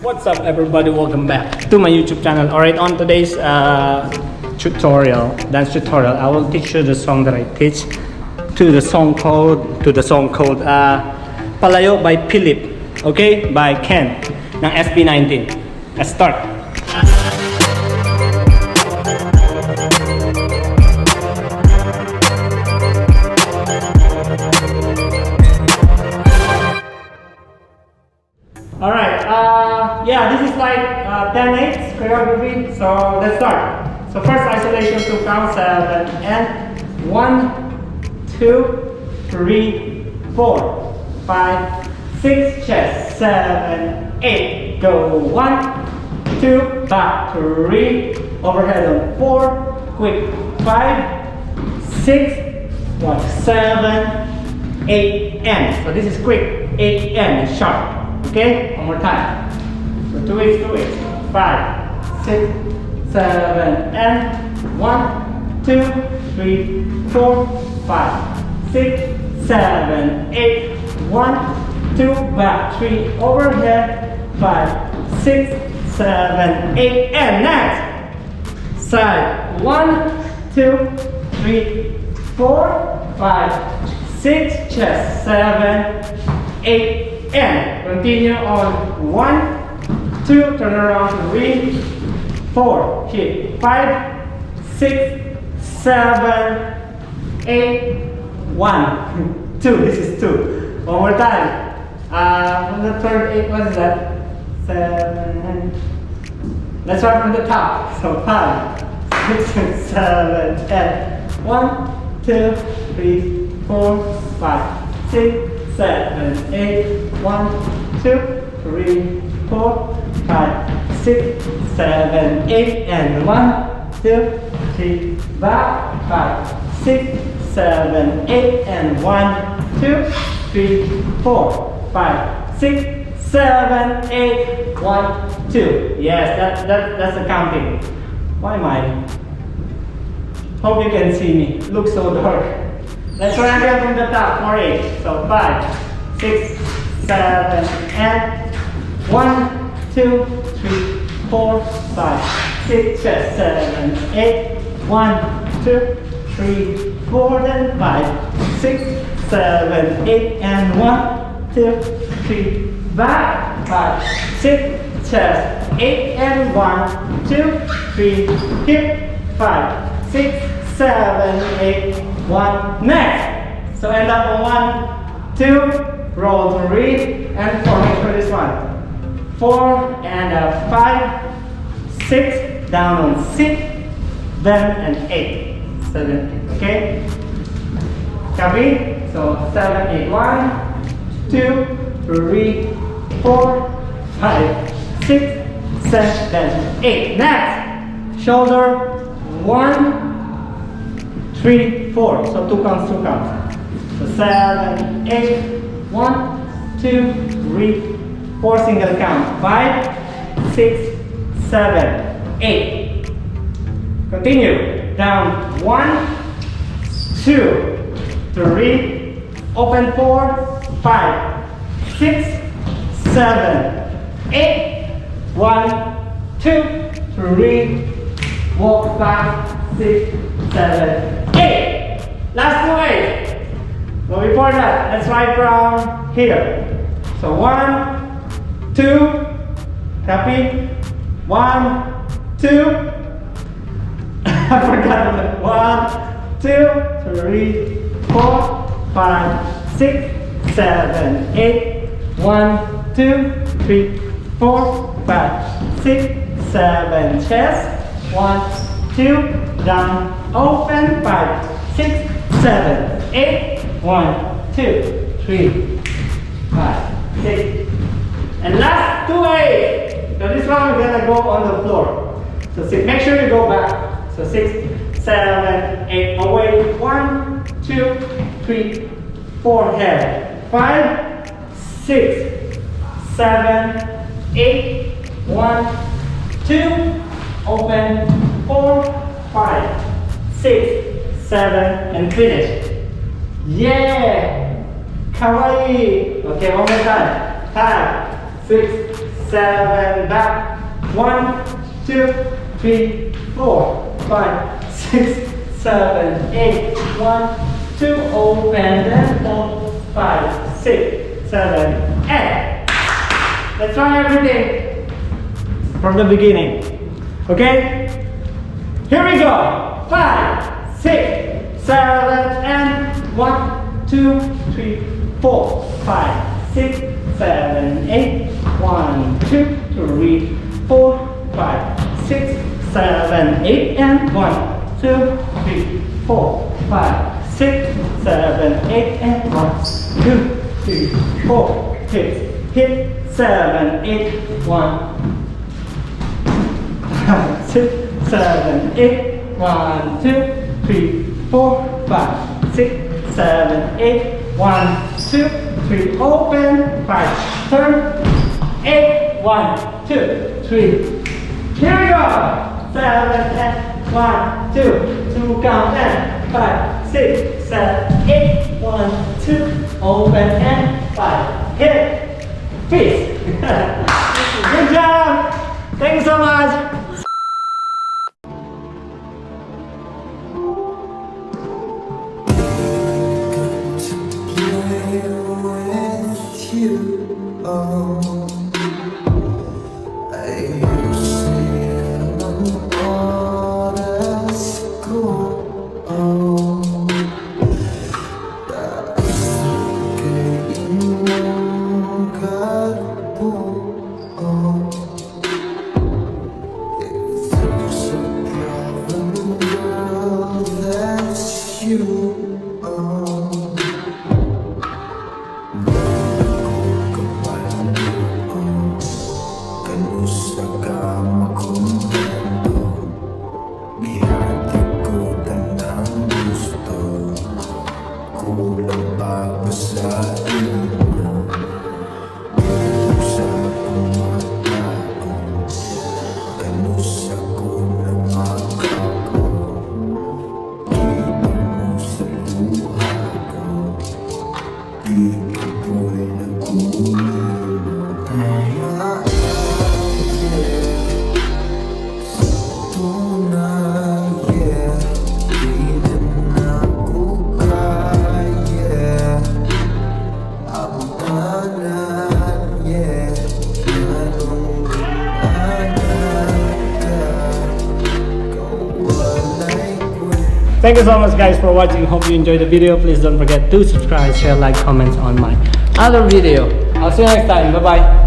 What's up everybody, welcome back to my YouTube channel. Alright, on today's dance tutorial, I will teach you the song that I teach to the song called Palayo by Felip, okay, by Ken ng SB19. Let's start. Alright, yeah, this is like 10/8 choreography, so let's start. So first isolation to count 7 and 1, 2, 3, 4, 5, 6, chest, 7, 8, go 1, 2, back, 3, overhead on 4, quick, 5, 6, 7, 8, and. So this is quick, 8 and, it's sharp. Okay, one more time. So 2 weeks, 5, 6, 7, and 1, 2, 3, 4, 5, 6, 7, 8, 1, 2, back, 3, overhead, 5, 6, 7, 8, and next side. 1, 2, 3, 4, 5, 6, chest, 7, 8. And continue on 1, 2, turn around 3, 4, hit 5, 6, 7, 8, 1, 2. This is 2. One more time. From the third 8, what is that? 7. Let's start from the top. So 5, 6, 7, 8. 1, 2, 3, 4, 5, 6. 7, 8, 1, 2, 3, 4, 5, 6, 7, 8, and 1, 2, 3, back, 5, 6, 7, 8, and 1, 2, 3, 4, 5, 6, 7, 8, 1, 2. Yes, that's the counting. Why am I? Hope you can see me. Looks so dark. Let's try again from the top for 8. So 5, 6, 7, and 1, 2, 3, 4, 5, 6, 7, 8, 1, 2, 3, 4, then 5, 6, 7, 8, and 1, 2, 3, back, 5, 6, chest, 8, and 1, 2, 3, hip, 5, 6, 7, 8, 1, next. So end up on 1, 2, roll 3, and 4. Make sure this one. 4 and 5, 6, down on 6, then and 8, 7, okay? Copy? So 7, 8, 1, 2, 3, 4, 5, 6, 7, 8. Next, shoulder 1, 3, 4. So 2 counts, 2 counts. So 7, 8, 1, 2, 3, 4 single count. 5, 6, 7, 8. Continue. Down 1, 2, 3, open 4, 5, 6, 7, 8, 1, 2, 3, walk back, 6, 7, 8. Last 2, 8. But before that, let's try from here. So 1, 2, copy. 1, 2. I forgot. 1, 2, 3, 4, 5, 6, 7, 8. 1, 2, 3, 4, 5, 6, 7. Chest. 1, 2, down, open, 5, 6, 7, 8, 1, 2, 3, 5, 6, and last 2, 8. So this one we're gonna go on the floor. So make sure you go back. So 6, 7, 8, away, 1, 2, 3, 4, head, 5, 6, 7, 8, 1, 2, open, 4, 5, 6, 7, and finish. Yeah! Kawaii! Okay, one more time. 5, 6, 7, back. 1, 2, 3, 4, 5, 6, 7, 8. 1, 2, open and down. 5, 6, 7, 8. Let's try everything from the beginning. Okay? Here we go. 5, 6, 7, and 1, 2, 3, 4, 5, 6, 7, 8. 1, 2, 3, 4, 5, 6, 7, 8, and 1, 2, 3, 4, 5, 6, 7, 8, and 1, 2, 3, 4, hit 7, 8, 1, 6, 7, 8, 1, 2, 3, 4, 5, 6, 7, 8, 1, 2, 3, open, 5, turn, 8, 1, 2, 3. Here we go. 7 and 1, 2 count and 5, 6, 7, 8, 1, 2, open and 5, hit, peace. Good job. Thank you so much. Thank you so much guys for watching. Hope you enjoyed the video. Please don't forget to subscribe, share, like, comments on my other video. I'll see you next time. Bye bye.